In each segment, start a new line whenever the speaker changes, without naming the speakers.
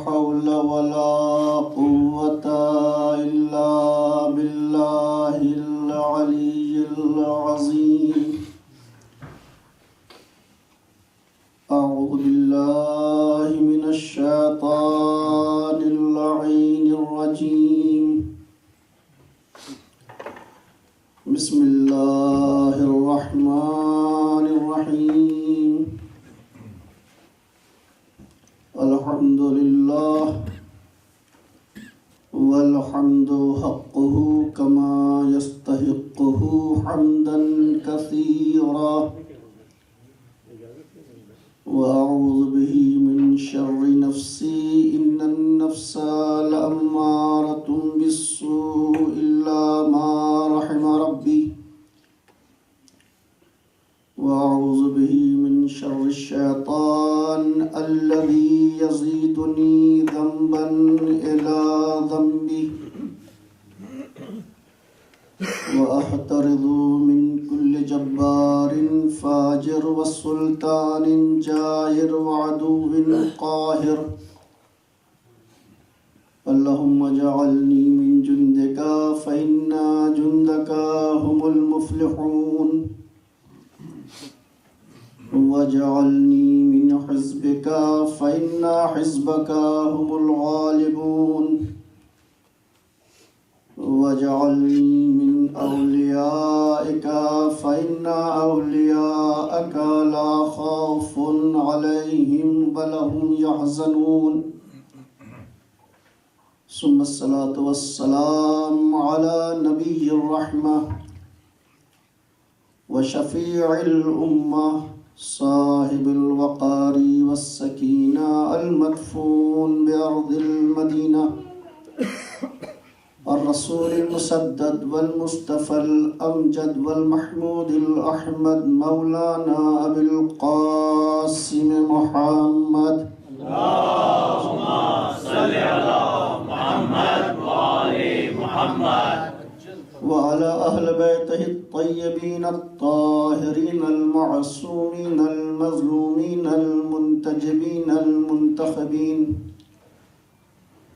حول ولا قوة إلا بالله العلي العظيم. أعوذ بالله من الشيطان اللعين الرجيم. بسم الله الرحمن الرحيم. الحمد لله والحمد حقه كما يستحقه حمدا كثيرا، وأعوذ به من شر نفسي إن النفس لأمارة بالسوء إلا ما رحم ربي، وأعوذ به من شر الشيطان الذي يزيدني ذنبا إلى ذنبي، وأحترز من كل جبار فاجر وسلطان جائر وعدو قاهر. اللهم اجعلني من جندك فإن جندك هم المفلحون، واجعلني من حزبك فإن حزبك هم الغالبون، واجعلني من أوليائك فإن أولياءك لا خوف عليهم ولا هم يحزنون. ثم الصلاة والسلام على نبي الرحمة وشفيع الأمة صاحب الوقار والسكينة المدفون بأرض المدينة، الرسول المسدد والمصطفى الأمجد والمحمود الأحمد مولانا أبي القاسم محمد.
اللهم صل على محمد وآل محمد
وعلى أهل بيته الطيبين الطاهرين المعصومين المظلومين المنتجبين المنتخبين،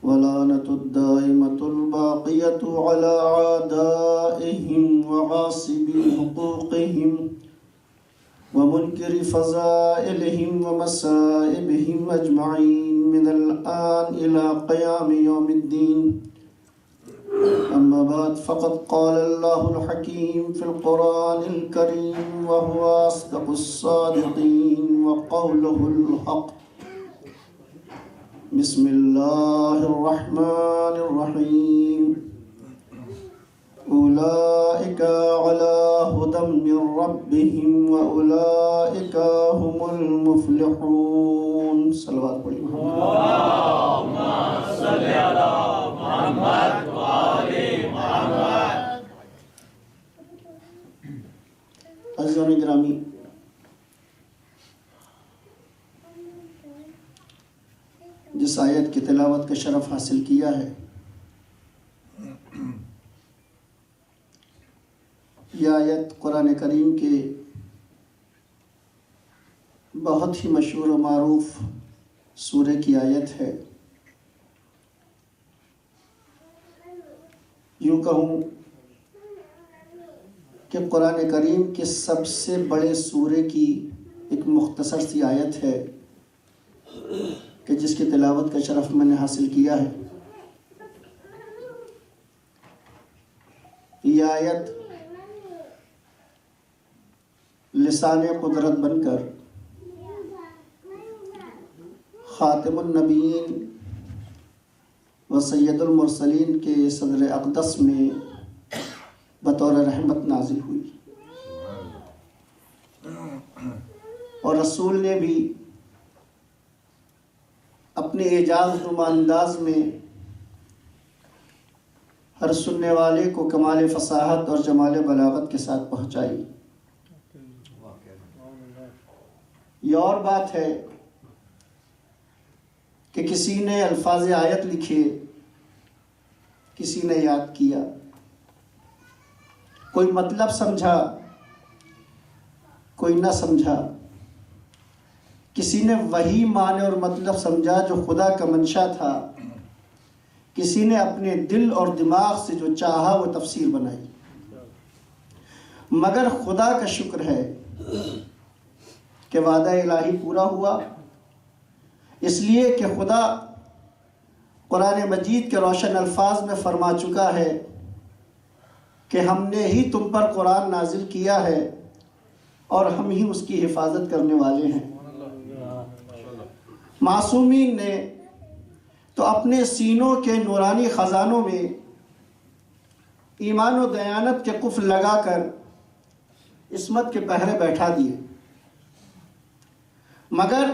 ولعنة الدائمة الباقية على أعدائهم وغاصبي حقوقهم ومنكر فضائلهم ومصائبهم أجمعين من الآن إلى قيام يوم الدين. أما بعد، فقد قال الله الحكيم في القرآن الكريم وهو أصدق الصادقين وقوله الحق. بسم الله الرحمن الرحيم. أولئك على هدى من ربهم وأولئك هم المفلحون. صلوات پڑھیں.
اللهم صل على محمد وآل محمد.
عزیزان گرامی، جس آیت کی تلاوت کا شرف حاصل کیا ہے، یہ آیت قرآن کریم کے بہت ہی مشہور و معروف سورہ کی آیت ہے. یوں کہوں کہ قرآن کریم کے سب سے بڑے سورہ کی ایک مختصر سی آیت ہے کہ جس کی تلاوت کا شرف میں نے حاصل کیا ہے. یہ آیت لسان قدرت بن کر خاتم النبیین و سید المرسلین کے صدر اقدس میں بطور رحمت نازل ہوئی، اور رسول نے بھی اپنے اعجاز نما انداز میں ہر سننے والے کو کمال فصاحت اور جمال بلاغت کے ساتھ پہنچائی. یہ اور بات ہے کہ کسی نے الفاظ آیت لکھے، کسی نے یاد کیا، کوئی مطلب سمجھا، کوئی نہ سمجھا، کسی نے وہی معنی اور مطلب سمجھا جو خدا کا منشا تھا، کسی نے اپنے دل اور دماغ سے جو چاہا وہ تفسیر بنائی۔ مگر خدا کا شکر ہے کہ وعدہ الہی پورا ہوا، اس لیے کہ خدا قرآن مجید کے روشن الفاظ میں فرما چکا ہے کہ ہم نے ہی تم پر قرآن نازل کیا ہے اور ہم ہی اس کی حفاظت کرنے والے ہیں۔ معصومین نے تو اپنے سینوں کے نورانی خزانوں میں ایمان و دیانت کے قفل لگا کر عصمت کے پہرے بیٹھا دیے، مگر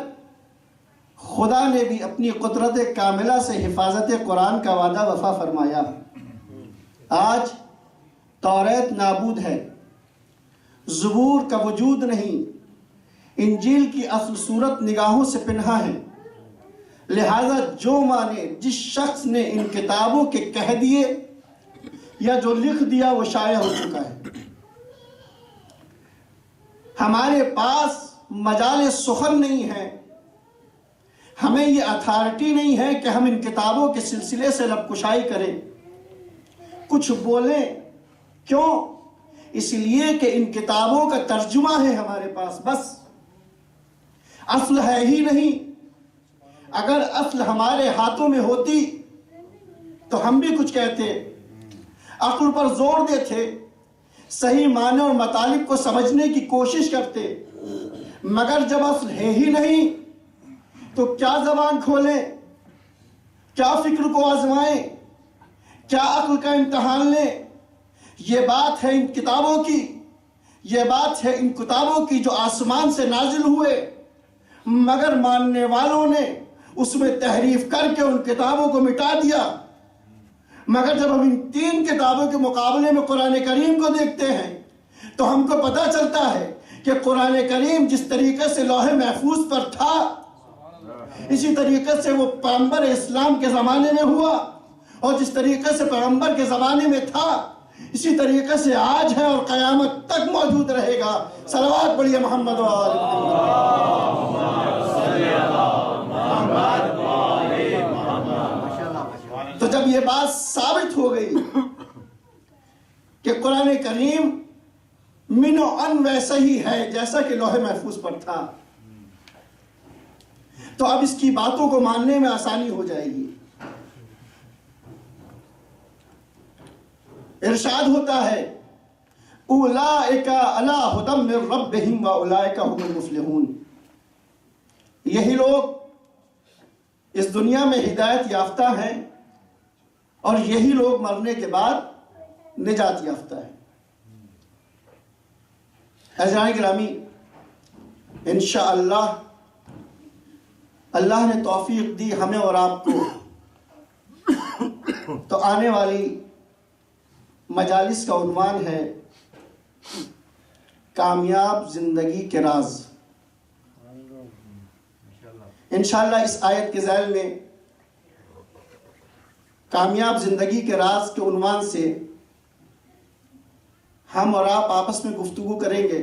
خدا نے بھی اپنی قدرت کاملہ سے حفاظت قرآن کا وعدہ وفا فرمایا۔ آج توریت نابود ہے، زبور کا وجود نہیں، انجیل کی اصل صورت نگاہوں سے پنہا ہے، لہذا جو مانے جس شخص نے ان کتابوں کے کہہ دیے یا جو لکھ دیا وہ شائع ہو چکا ہے۔ ہمارے پاس مجال سخن نہیں ہے، ہمیں یہ اتھارٹی نہیں ہے کہ ہم ان کتابوں کے سلسلے سے لب کشائی کریں، کچھ بولیں۔ کیوں؟ اس لیے کہ ان کتابوں کا ترجمہ ہے ہمارے پاس، بس اصل ہے ہی نہیں۔ اگر اصل ہمارے ہاتھوں میں ہوتی تو ہم بھی کچھ کہتے، عقل پر زور دیتے، صحیح معنی اور مطالب کو سمجھنے کی کوشش کرتے، مگر جب اصل ہے ہی نہیں تو کیا زبان کھولیں، کیا فکر کو آزمائیں، کیا عقل کا امتحان لیں؟ یہ بات ہے ان کتابوں کی، یہ بات ہے ان کتابوں کی جو آسمان سے نازل ہوئے، مگر ماننے والوں نے اس میں تحریف کر کے ان کتابوں کو مٹا دیا۔ مگر جب ہم ان تین کتابوں کے مقابلے میں قرآن کریم کو دیکھتے ہیں تو ہم کو پتہ چلتا ہے کہ قرآن کریم جس طریقے سے لوح محفوظ پر تھا، اسی طریقے سے وہ پیغمبر اسلام کے زمانے میں ہوا، اور جس طریقے سے پیغمبر کے زمانے میں تھا اسی طریقے سے آج ہے اور قیامت تک موجود رہے گا۔ صلوات پڑھیے محمد و آل محمد۔ تو جب یہ بات ثابت ہو گئی کہ قرآن کریم من و ان ویسا ہی ہے جیسا کہ لوح محفوظ پر تھا، تو اب اس کی باتوں کو ماننے میں آسانی ہو جائے گی۔ ارشاد ہوتا ہے اولئک علی ھدی من ربہم واولئک ھم المفلحون، یہی لوگ اس دنیا میں ہدایت یافتہ ہیں اور یہی لوگ مرنے کے بعد نجات یافتہ ہیں۔ حضرات گرامی، انشاءاللہ اللہ نے توفیق دی ہمیں اور آپ کو، تو آنے والی مجالس کا عنوان ہے کامیاب زندگی کے راز۔ انشاءاللہ اس آیت کے ذیل میں کامیاب زندگی کے راز کے عنوان سے ہم اور آپ آپس میں گفتگو کریں گے۔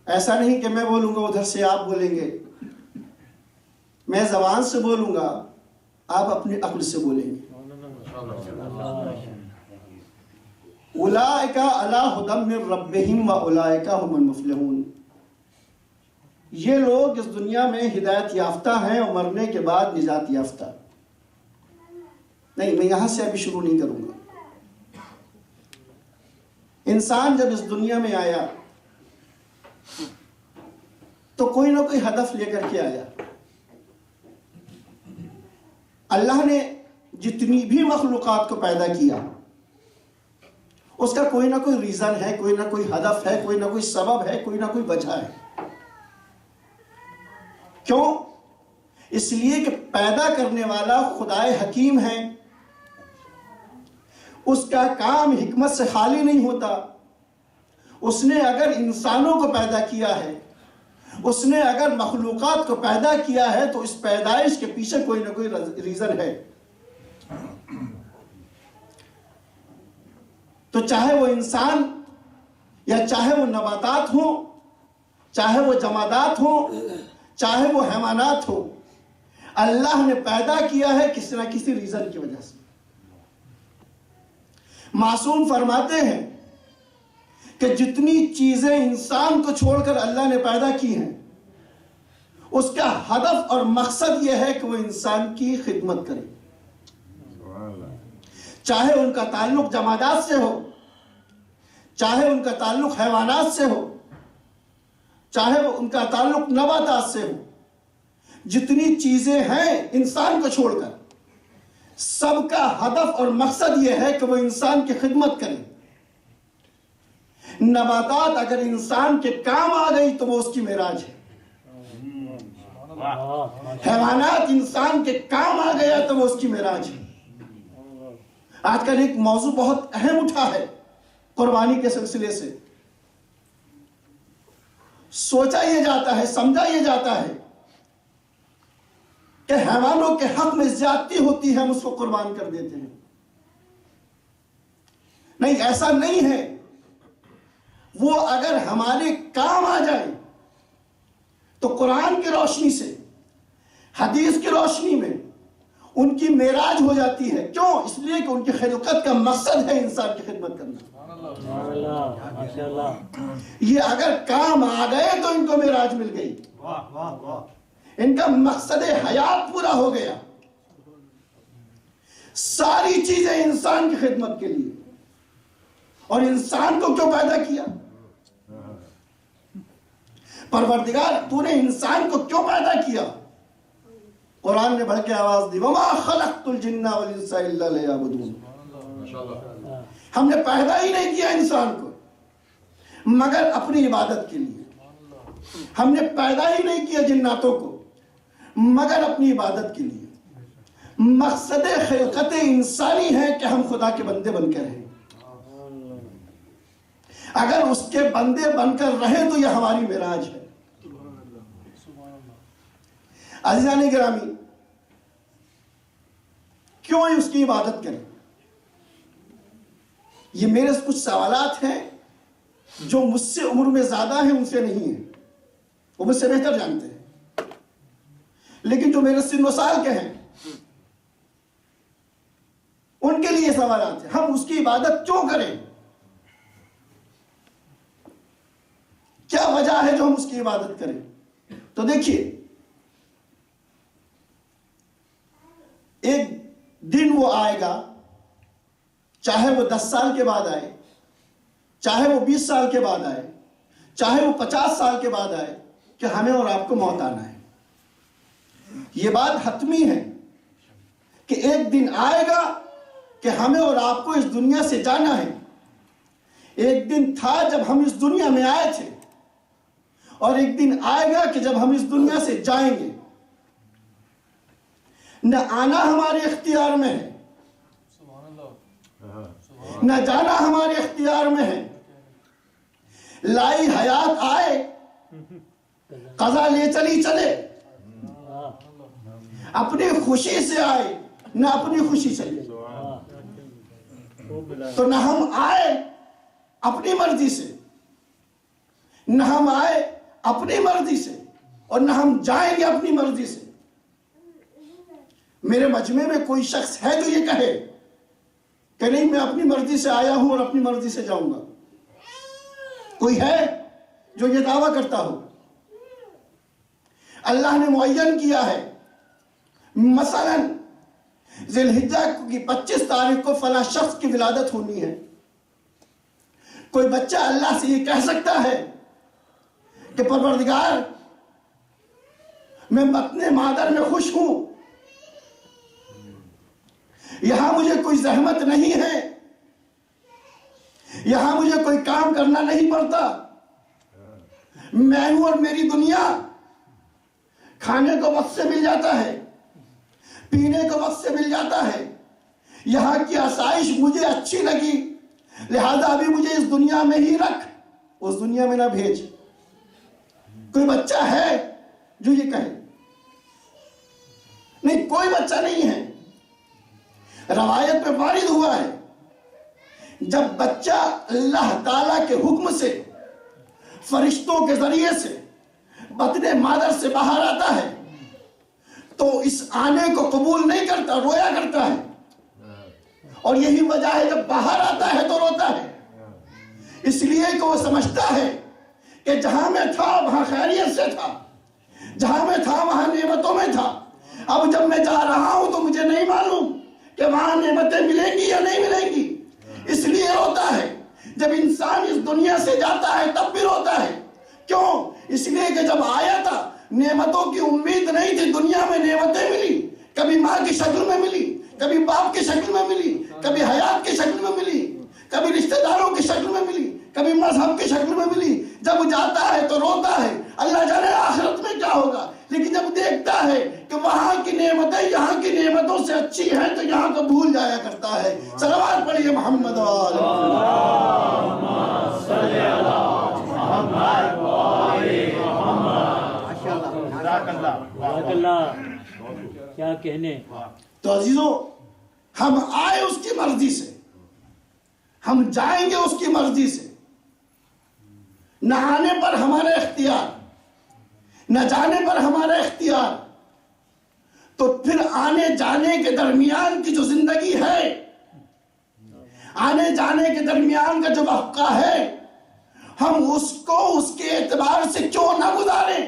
ایسا نہیں کہ میں بولوں گا ادھر سے آپ بولیں گے، میں زبان سے بولوں گا، آپ اپنی عقل سے بولیں گے۔ اولئک علی ھدی من ربہم واولئک ھم المفلحون، یہ لوگ اس دنیا میں ہدایت یافتہ ہیں اور مرنے کے بعد نجات یافتہ۔ نہیں، میں یہاں سے ابھی شروع نہیں کروں گا۔ انسان جب اس دنیا میں آیا تو کوئی نہ کوئی ہدف لے کر کے آیا۔ اللہ نے جتنی بھی مخلوقات کو پیدا کیا اس کا کوئی نہ کوئی ریزن ہے، کوئی نہ کوئی ہدف ہے، کوئی نہ کوئی سبب ہے، کوئی نہ کوئی وجہ ہے۔ کیوں؟ اس لیے کہ پیدا کرنے والا خدائے حکیم ہے، اس کا کام حکمت سے خالی نہیں ہوتا۔ اس نے اگر انسانوں کو پیدا کیا ہے، اس نے اگر مخلوقات کو پیدا کیا ہے، تو اس پیدائش کے پیچھے کوئی نہ کوئی ریزن ہے۔ تو چاہے وہ انسان یا چاہے وہ نباتات ہوں چاہے وہ جمادات ہوں چاہے وہ حیوانات ہوں، اللہ نے پیدا کیا ہے کسی نہ کسی ریزن کی وجہ سے۔ معصوم فرماتے ہیں کہ جتنی چیزیں انسان کو چھوڑ کر اللہ نے پیدا کی ہیں، اس کا ہدف اور مقصد یہ ہے کہ وہ انسان کی خدمت کرے، چاہے ان کا تعلق جمادات سے ہو، چاہے ان کا تعلق حیوانات سے ہو، چاہے وہ ان کا تعلق نباتات سے ہو۔ جتنی چیزیں ہیں انسان کو چھوڑ کر، سب کا ہدف اور مقصد یہ ہے کہ وہ انسان کی خدمت کرے۔ نباتات اگر انسان کے کام آ گئی تو وہ اس کی معراج ہے، حیوانات انسان کے کام آ گیا تو وہ اس کی معراج ہے۔ آج کل ایک موضوع بہت اہم اٹھا ہے قربانی کے سلسلے سے، سوچا یہ جاتا ہے، سمجھا یہ جاتا ہے کہ حیوانوں کے حق میں زیادتی ہوتی ہے، ہم اس کو قربان کر دیتے ہیں۔ نہیں، ایسا نہیں ہے، وہ اگر ہمارے کام آ جائے تو قرآن کی روشنی سے، حدیث کی روشنی میں ان کی معراج ہو جاتی ہے۔ کیوں؟ اس لیے کہ ان کی خلقت کا مقصد ہے انسان کی خدمت کرنا۔ یہ اگر کام آ گئے تو ان کو معراج مل گئی، ان کا مقصد حیات پورا ہو گیا۔ ساری چیزیں انسان کی خدمت کے لیے۔ اور انسان کو کیوں پیدا کیا؟ پروردگار تو نے انسان کو کیوں پیدا کیا؟ قرآن نے بڑھ کے آواز دی، وَمَا خَلَقْتُ الْجِنَّ وَالْإِنسَ إِلَّا لِيَعْبُدُونِ۔ ہم نے پیدا ہی نہیں کیا انسان کو مگر اپنی عبادت کے لیے۔ ہم نے پیدا ہی نہیں کیا جناتوں کو مگر اپنی عبادت کے لیے۔ مقصد خلقت انسانی ہے کہ ہم خدا کے بندے بن کے رہیں۔ اگر اس کے بندے بن کر رہیں تو یہ ہماری معراج ہے۔ عزیزان گرامی، کیوں اس کی عبادت کریں؟ یہ میرے کچھ سوالات ہیں جو مجھ سے عمر میں زیادہ ہیں، ان سے نہیں ہیں، وہ مجھ سے بہتر جانتے ہیں، لیکن جو میرے سن و سال کے ہیں ان کے لیے سوالات ہیں۔ ہم اس کی عبادت کیوں کریں؟ کیا وجہ ہے جو ہم اس کی عبادت کریں؟ تو دیکھیے، ایک دن وہ آئے گا، چاہے وہ 10 سال کے بعد آئے، چاہے وہ 20 سال کے بعد آئے، چاہے وہ 50 سال کے بعد آئے، کہ ہمیں اور آپ کو موت آنا ہے۔ یہ بات حتمی ہے کہ ایک دن آئے گا کہ ہمیں اور آپ کو اس دنیا سے جانا ہے۔ ایک دن تھا جب ہم اس دنیا میں آئے تھے، اور ایک دن آئے گا کہ جب ہم اس دنیا سے جائیں گے۔ نہ آنا ہمارے اختیار میں ہے، نہ جانا ہمارے اختیار میں ہے۔ لائی حیات آئے، قضا لے چلی چلے، اپنی خوشی سے آئے نہ اپنی خوشی چلے۔ تو نہ ہم آئے اپنی مرضی سے، نہ ہم آئے اپنی مرضی سے، اور نہ ہم جائیں گے اپنی مرضی سے۔ میرے مجمع میں کوئی شخص ہے جو یہ کہے کہ نہیں میں اپنی مرضی سے آیا ہوں اور اپنی مرضی سے جاؤں گا؟ کوئی ہے جو یہ دعویٰ کرتا ہو؟ اللہ نے معین کیا ہے، مثلا ذی الحجہ کی 25 تاریخ کو فلاں شخص کی ولادت ہونی ہے۔ کوئی بچہ اللہ سے یہ کہہ سکتا ہے کہ پروردگار میں بطن مادر میں خوش ہوں، یہاں مجھے کوئی زحمت نہیں ہے، یہاں مجھے کوئی کام کرنا نہیں پڑتا، میں ہوں اور میری دنیا، کھانے کو وقت سے مل جاتا ہے، پینے کو وقت سے مل جاتا ہے، یہاں کی آسائش مجھے اچھی لگی، لہذا ابھی مجھے اس دنیا میں ہی رکھ، اس دنیا میں نہ بھیج۔ کوئی بچہ ہے جو یہ کہے؟ نہیں، کوئی بچہ نہیں ہے۔ روایت میں وارد ہوا ہے جب بچہ اللہ تعالیٰ کے حکم سے، فرشتوں کے ذریعے سے بطن مادر سے باہر آتا ہے تو اس آنے کو قبول نہیں کرتا، رویا کرتا ہے، اور یہی وجہ ہے جب باہر آتا ہے تو روتا ہے، اس لیے کہ وہ سمجھتا ہے کہ جہاں میں تھا وہاں خیریت سے تھا، جہاں میں تھا وہاں نعمتوں میں تھا، اب جب میں جا رہا ہوں تو مجھے نہیں معلوم کہ وہاں نعمتیں ملیں گی یا نہیں ملیں گی، اس لیے روتا ہے۔ جب انسان اس دنیا سے جاتا ہے تب بھی روتا ہے، کیوں؟ اس لیے کہ جب آیا تھا نعمتوں کی امید نہیں تھی، دنیا میں نعمتیں ملی، کبھی ماں کی شکل میں ملی، کبھی باپ کی شکل میں ملی، کبھی حیات کی شکل میں ملی، کبھی رشتہ داروں کی شکل میں ملی، کبھی مذہب کی شکل میں ملی۔ جب جاتا ہے تو روتا ہے، اللہ جانے آخرت میں کیا ہوگا، لیکن جب دیکھتا ہے کہ وہاں کی نعمتیں یہاں کی نعمتوں سے اچھی ہیں تو یہاں کو بھول جایا کرتا ہے۔ صلوات پڑھیے محمد وآل
اللہم صلی علی محمد وآل محمد۔ جزاک اللہ، کیا کہنے۔
تو عزیزوں، ہم آئے اس کی مرضی سے، ہم جائیں گے اس کی مرضی سے، نہ آنے پر ہمارا اختیار، نہ جانے پر ہمارا اختیار، تو پھر آنے جانے کے درمیان کی جو زندگی ہے، آنے جانے کے درمیان کا جو وقفہ ہے، ہم اس کو اس کے اعتبار سے کیوں نہ گزاریں،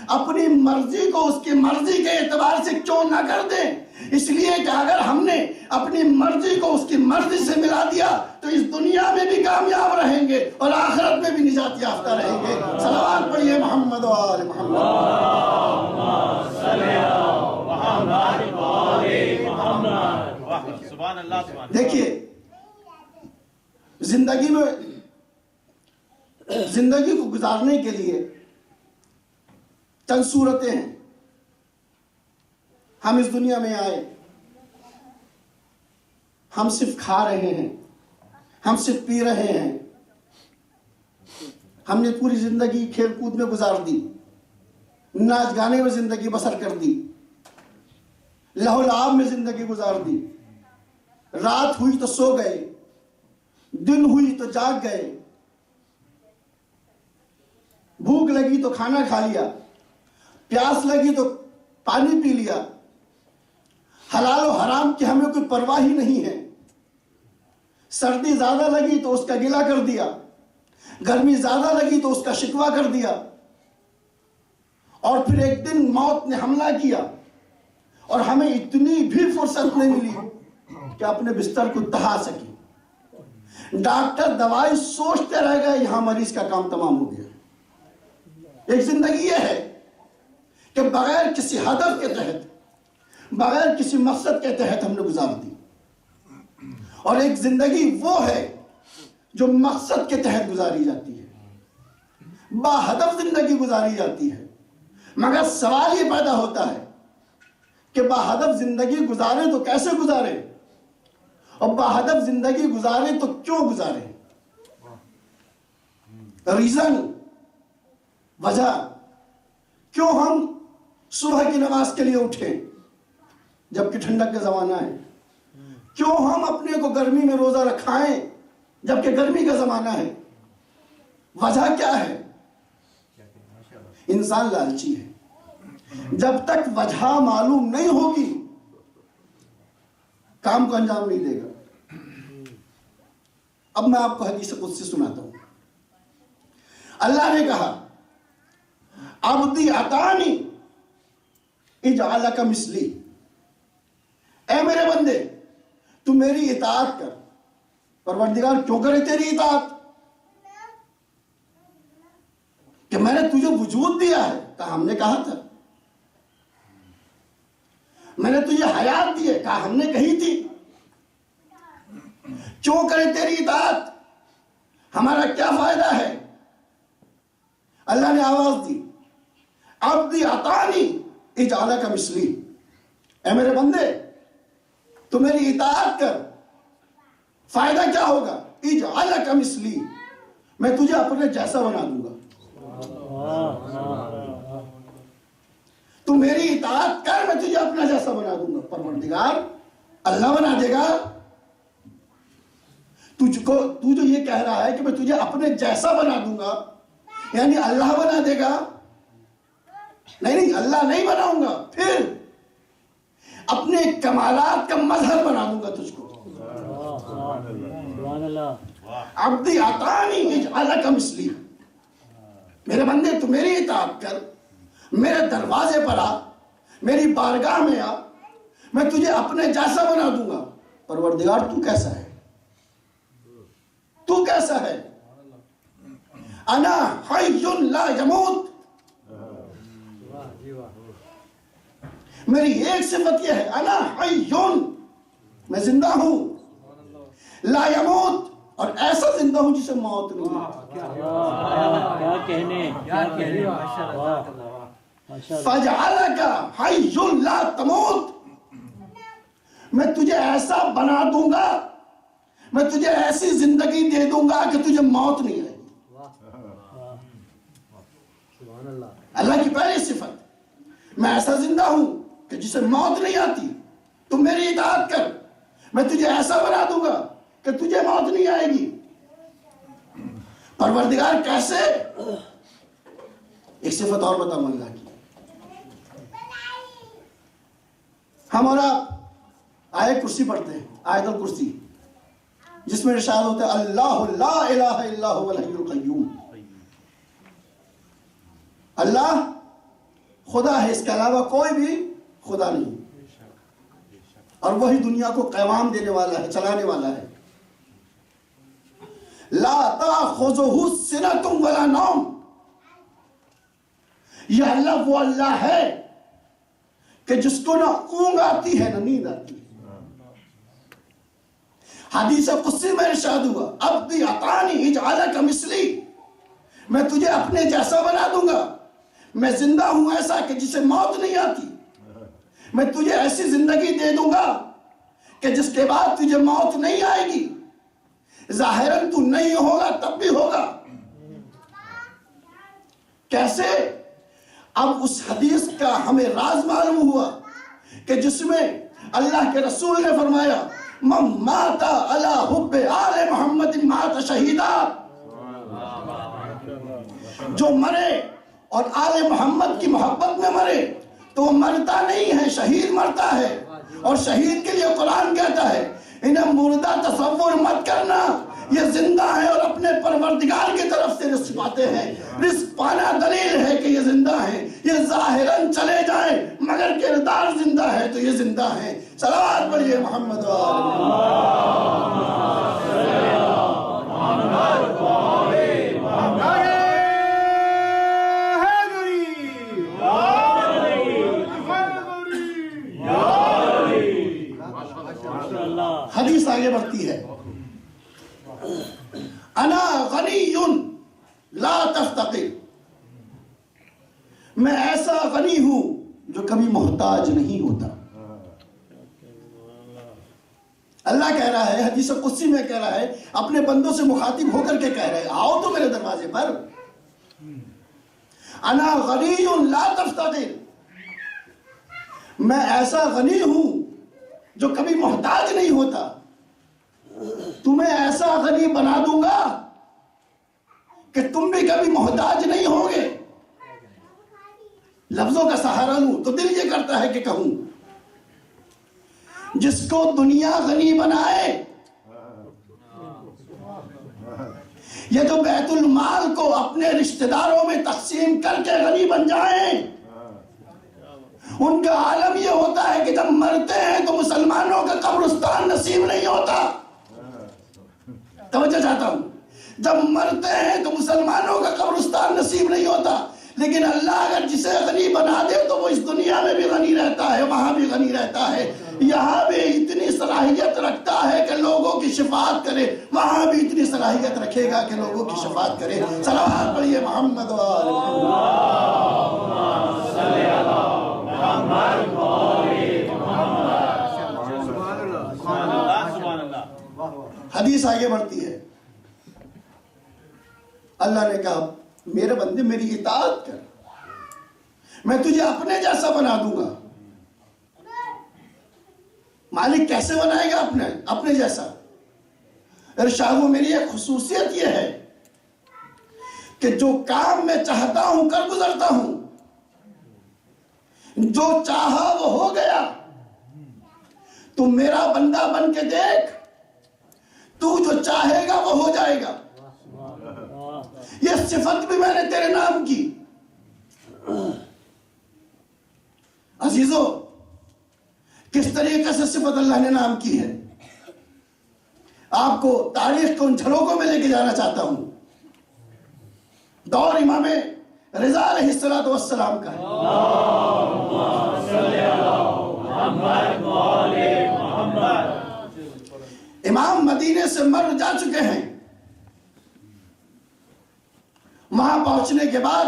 اپنی مرضی کو اس کی مرضی کے اعتبار سے کیوں نہ کر دیں، اس لیے کہ اگر ہم نے اپنی مرضی کو اس کی مرضی سے ملا دیا تو اس دنیا میں بھی کامیاب رہیں گے اور آخرت میں بھی نجات یافتہ رہیں گے۔ صلوات پڑھیے محمد وآل محمد۔
اللہم صلی علی محمد وآل محمد۔ سبحان اللہ، سبحان اللہ۔
دیکھیے، زندگی میں زندگی کو گزارنے کے لیے چند صورتیں ہیں۔ ہم اس دنیا میں آئے، ہم صرف کھا رہے ہیں، ہم صرف پی رہے ہیں، ہم نے پوری زندگی کھیل کود میں گزار دی، ناچ گانے میں زندگی بسر کر دی، لہو لعاب میں زندگی گزار دی، رات ہوئی تو سو گئے، دن ہوئی تو جاگ گئے، بھوک لگی تو کھانا کھا لیا، پیاس لگی تو پانی پی لیا، حلال و حرام کی ہمیں کوئی پرواہ ہی نہیں ہے، سردی زیادہ لگی تو اس کا گلہ کر دیا، گرمی زیادہ لگی تو اس کا شکوہ کر دیا، اور پھر ایک دن موت نے حملہ کیا اور ہمیں اتنی بھی فرصت نہیں ملی کہ اپنے بستر کو دہا سکی۔ ڈاکٹر دوائی سوچتے رہ گئے، یہاں مریض کا کام تمام ہو گیا۔ ایک زندگی یہ ہے کہ بغیر کسی ہدف کے تحت، بغیر کسی مقصد کے تحت ہم نے گزار دی، اور ایک زندگی وہ ہے جو مقصد کے تحت گزاری جاتی ہے، با ہدف زندگی گزاری جاتی ہے۔ مگر سوال یہ پیدا ہوتا ہے کہ با ہدف زندگی گزارے تو کیسے گزارے، اور با ہدف زندگی گزارے تو کیوں گزارے؟ ریزن، وجہ، کیوں ہم صبح کی نماز کے لیے اٹھیں جبکہ ٹھنڈک کا زمانہ ہے؟ کیوں ہم اپنے کو گرمی میں روزہ رکھائیں جبکہ گرمی کا زمانہ ہے؟ وجہ کیا ہے؟ انسان لالچی ہے، جب تک وجہ معلوم نہیں ہوگی کام کو انجام نہیں دے گا۔ اب میں آپ کو حدیث قدسی سناتا ہوں۔ اللہ نے کہا، عبدی اطانی اجعلک مثلی، اے میرے بندے تو میری اطاعت کر۔ پروردگار کیوں کرے تیری اطاعت؟ کہ میں نے تجھے وجود دیا ہے، کہا ہم نے کہا تھا۔ میں نے تجھے حیات دی ہے، کہا ہم نے کہی تھی۔ کیوں کرے تیری اطاعت؟ ہمارا کیا فائدہ ہے؟ اللہ نے آواز دی، عبدی اطانی اجعلک مثلی، اے میرے بندے تو میری اطاعت کر، فائدہ کیا ہوگا؟ اجعلک مثلی، میں تجھے اپنے جیسا بنا دوں گا۔ تو میری اطاعت کر، میں تجھے اپنا جیسا بنا دوں گا۔ پروردگار اللہ بنا دے گا تجھ کو؟ تو جو یہ کہہ رہا ہے کہ میں تجھے اپنے جیسا بنا دوں گا، یعنی اللہ بنا دے گا، نہیں اللہ نہیں بناؤں گا، پھر اپنے کمالات کا مظہر بنا دوں گا تجھ کو۔
سبحان اللہ۔
عبدی اطاعنی اجعلک مثلی، میرے بندے تو میری اطاعت کر، میرے دروازے پر آ، میری بارگاہ میں آ، میں تجھے اپنے جیسا بنا دوں گا۔ پروردگار تو کیسا ہے؟ تو کیسا ہے؟ انا حی لا یموت، میری ایک صفت یہ ہے، انا حی، میں زندہ ہوں، لا یموت، اور ایسا زندہ ہوں جسے موت نہیں ہے۔
کیا کہنے، کیا کہنے،
فَجْعَلَكَ حَيٌّ لَا تَمُوتُ، میں تجھے ایسا بنا دوں گا، میں تجھے ایسی زندگی دے دوں گا کہ تجھے موت نہیں آئے گی۔ اللہ کی پہلی صفت، میں ایسا زندہ ہوں کہ جسے موت نہیں آتی، تم میری اطاعت کر، میں تجھے ایسا بنا دوں گا کہ تجھے موت نہیں آئے گی۔ پروردگار کیسے؟ ایک صفت اور بتاؤں اللہ کی، ہم اور آپ آیت کرسی پڑھتے ہیں، آیت الکرسی، جس میں ارشاد ہوتا ہے اللہ لا الہ الا هو الحی القیوم، اللہ خدا ہے، اس کے علاوہ کوئی بھی خدا نہیں، اور وہی دنیا کو قیام دینے والا ہے، چلانے والا ہے۔ لا تأخذہ سنۃ ولا نوم، یہ اللہ وہ اللہ ہے کہ جس کو نہ اونگ آتی ہے نہ نیند آتی ہے۔ حدیث قدسی میں ارشاد ہوا عبدی اطاعنی اجعلک مثلی، میں تجھے اپنے جیسا بنا دوں گا، میں زندہ ہوں ایسا کہ جسے موت نہیں آتی، میں تجھے ایسی زندگی دے دوں گا کہ جس کے بعد تجھے موت نہیں آئے گی، ظاہراً تو نہیں ہوگا تب بھی ہوگا۔ کیسے؟ اب اس حدیث کا ہمیں راز معلوم ہوا کہ جس میں اللہ کے رسول نے فرمایا من مات علی حب آل محمد مات شہیدا، جو مرے اور آل محمد کی محبت میں مرے تو وہ مرتا نہیں ہے، شہید مرتا ہے، اور شہید کے لیے قرآن کہتا ہے انہیں مردہ تصور مت کرنا، یہ زندہ ہے اور اپنے پروردگار کی طرف سے رزق پاتے ہیں، رزق پانا دلیل ہے کہ یہ زندہ ہیں، یہ ظاہراً چلے جائیں مگر کردار زندہ ہے تو یہ زندہ ہیں۔ صلوات پڑھیے محمد و حدیث آگے بڑھتی ہے انا غنی لا تفتقر، میں ایسا غنی ہوں جو کبھی محتاج نہیں ہوتا۔ اللہ کہہ رہا ہے، حدیث قدسی میں کہہ رہا ہے، اپنے بندوں سے مخاطب ہو کر کے کہہ رہے ہیں آؤ تو میرے دروازے پر، انا غنی لا تفتقر، میں ایسا غنی ہوں جو کبھی محتاج نہیں ہوتا، تمہیں ایسا غنی بنا دوں گا کہ تم بھی کبھی محتاج نہیں ہوگے۔ لفظوں کا سہارا لوں تو دل یہ کرتا ہے کہ کہوں جس کو دنیا غنی بنائے، یہ جو بیت المال کو اپنے رشتہ داروں میں تقسیم کر کے غنی بن جائیں، ان کا عالم یہ ہوتا ہے کہ جب مرتے ہیں تو مسلمانوں کا قبرستان نصیب نہیں ہوتا۔ توجہ چاہتا ہوں، جب مرتے ہیں تو مسلمانوں کا قبرستان نصیب نہیں ہوتا، لیکن اللہ اگر جسے غنی بنا دے تو وہ اس دنیا میں بھی غنی رہتا ہے، وہاں بھی غنی رہتا ہے، یہاں بھی اتنی صلاحیت رکھتا ہے کہ لوگوں کی شفاعت کرے، وہاں بھی اتنی صلاحیت رکھے گا کہ لوگوں کی شفاعت کرے۔ صلوات پڑھیے محمد و آل حدیث آگے بڑھتی ہے، اللہ نے کہا میرے بندے میری اطاعت کر، میں تجھے اپنے جیسا بنا دوں گا۔ مالک کیسے بنائے گا اپنے جیسا؟ ارشاد و میری ایک خصوصیت یہ ہے کہ جو کام میں چاہتا ہوں کر گزرتا ہوں، جو چاہا وہ ہو گیا، تو میرا بندہ بن کے دیکھ، تو جو چاہے گا وہ ہو جائے گا۔ یہ صفت بھی میں نے تیرے نام کی۔ عزیزو، کس طریقے سے صفت اللہ نے نام کی ہے، آپ کو تاریخ کے ان جھلکوں میں لے کے جانا چاہتا ہوں۔ دور امام رضا علیہ السلام کا ہے۔ امام مدینے سے مر جا چکے ہیں، وہاں پہنچنے کے بعد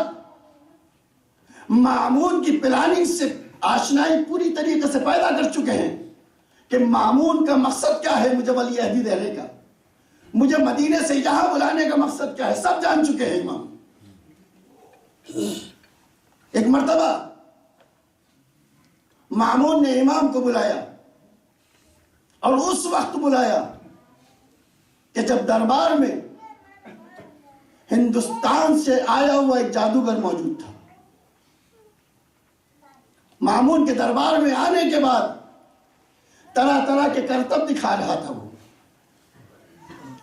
مامون کی پلاننگ سے آشنائی پوری طریقے سے پیدا کر چکے ہیں کہ مامون کا مقصد کیا ہے، مجھے ولی عہدی دینے کا، مجھے مدینے سے یہاں بلانے کا مقصد کیا ہے، سب جان چکے ہیں امام۔ ایک مرتبہ مامون نے امام کو بلایا، اور اس وقت بلایا کہ جب دربار میں ہندوستان سے آیا ہوا ایک جادوگر موجود تھا۔ مامون کے دربار میں آنے کے بعد طرح طرح کے کرتب دکھا رہا تھا۔ وہ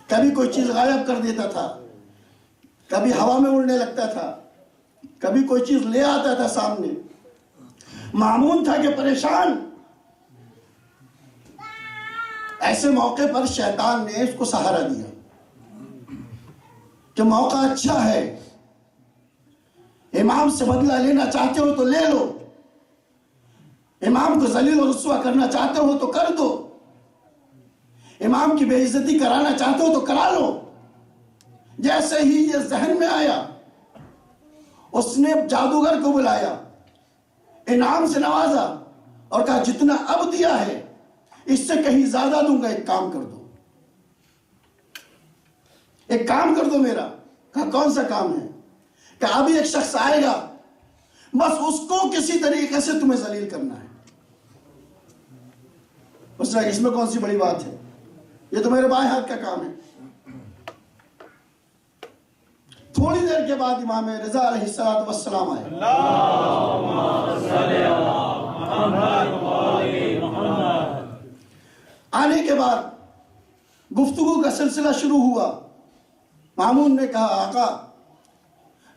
کبھی کوئی چیز غائب کر دیتا تھا، کبھی ہوا میں اڑنے لگتا تھا، کبھی کوئی چیز لے آتا تھا سامنے۔ مامون تھا کہ پریشان۔ ایسے موقع پر شیطان نے اس کو سہارا دیا کہ موقع اچھا ہے، امام سے بدلہ لینا چاہتے ہو تو لے لو، امام کو ذلیل و رسوا کرنا چاہتے ہو تو کر دو، امام کی بے عزتی کرانا چاہتے ہو تو کرا لو۔ جیسے ہی یہ ذہن میں آیا، اس نے جادوگر کو بلایا، انعام سے نوازا اور کہا جتنا اب دیا ہے اس سے کہیں زیادہ دوں گا، ایک کام کر دو، ایک کام کر دو میرا۔ کہا کون سا کام ہے؟ کہ ابھی ایک شخص آئے گا، بس اس کو کسی طریقے سے تمہیں ذلیل کرنا ہے۔ اس نے اس میں کون سی بڑی بات ہے، یہ تو میرے بائیں ہاتھ کا کام ہے۔ تھوڑی دیر کے بعد امام رضا علیہ السلام آئے۔ آنے کے بعد گفتگو کا سلسلہ شروع ہوا۔ مامون نے کہا آقا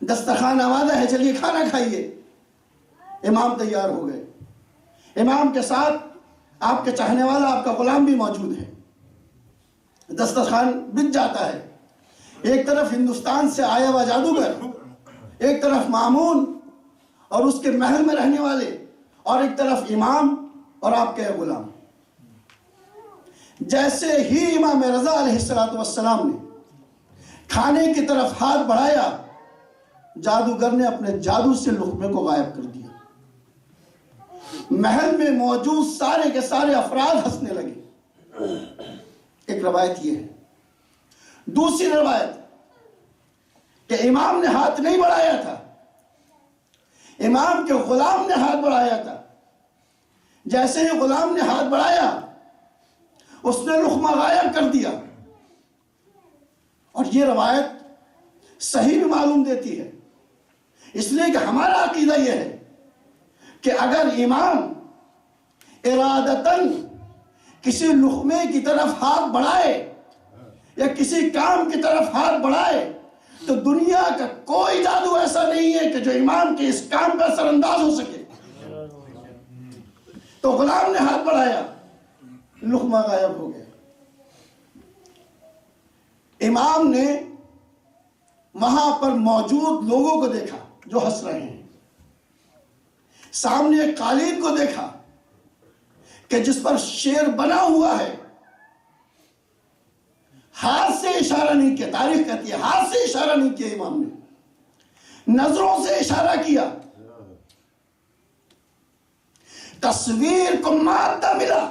دسترخوان آمادہ ہے، چلیے کھانا کھائیے۔ امام تیار ہو گئے، امام کے ساتھ آپ کے چاہنے والا آپ کا غلام بھی موجود ہے۔ دسترخوان بچ جاتا ہے، ایک طرف ہندوستان سے آیا ہوا جادوگر، ایک طرف مامون اور اس کے محل میں رہنے والے، اور ایک طرف امام اور آپ کے غلام۔ جیسے ہی امام رضا علیہ السلام نے کھانے کی طرف ہاتھ بڑھایا، جادوگر نے اپنے جادو سے لقمے کو غائب کر دیا۔ محل میں موجود سارے کے سارے افراد ہنسنے لگے۔ ایک روایت یہ ہے۔ دوسری روایت کہ امام نے ہاتھ نہیں بڑھایا تھا، امام کے غلام نے ہاتھ بڑھایا تھا۔ جیسے ہی غلام نے ہاتھ بڑھایا، اس نے لقمہ غائب کر دیا۔ اور یہ روایت صحیح بھی معلوم دیتی ہے، اس لیے کہ ہمارا عقیدہ یہ ہے کہ اگر امام ارادتاً کسی لقمے کی طرف ہاتھ بڑھائے یا کسی کام کی طرف ہاتھ بڑھائے، تو دنیا کا کوئی جادو ایسا نہیں ہے کہ جو امام کے اس کام پر اثر انداز ہو سکے۔ تو غلام نے ہاتھ بڑھایا، لقمہ غائب ہو گیا۔ امام نے وہاں پر موجود لوگوں کو دیکھا جو ہنس رہے ہیں، سامنے ایک قالین کو دیکھا کہ جس پر شیر بنا ہوا ہے، ہاتھ سے اشارہ نہیں کیا، تاریخ کہتی ہے ہاتھ سے اشارہ نہیں کیا امام نے، نظروں سے اشارہ کیا۔ تصویر کو مادہ ملا،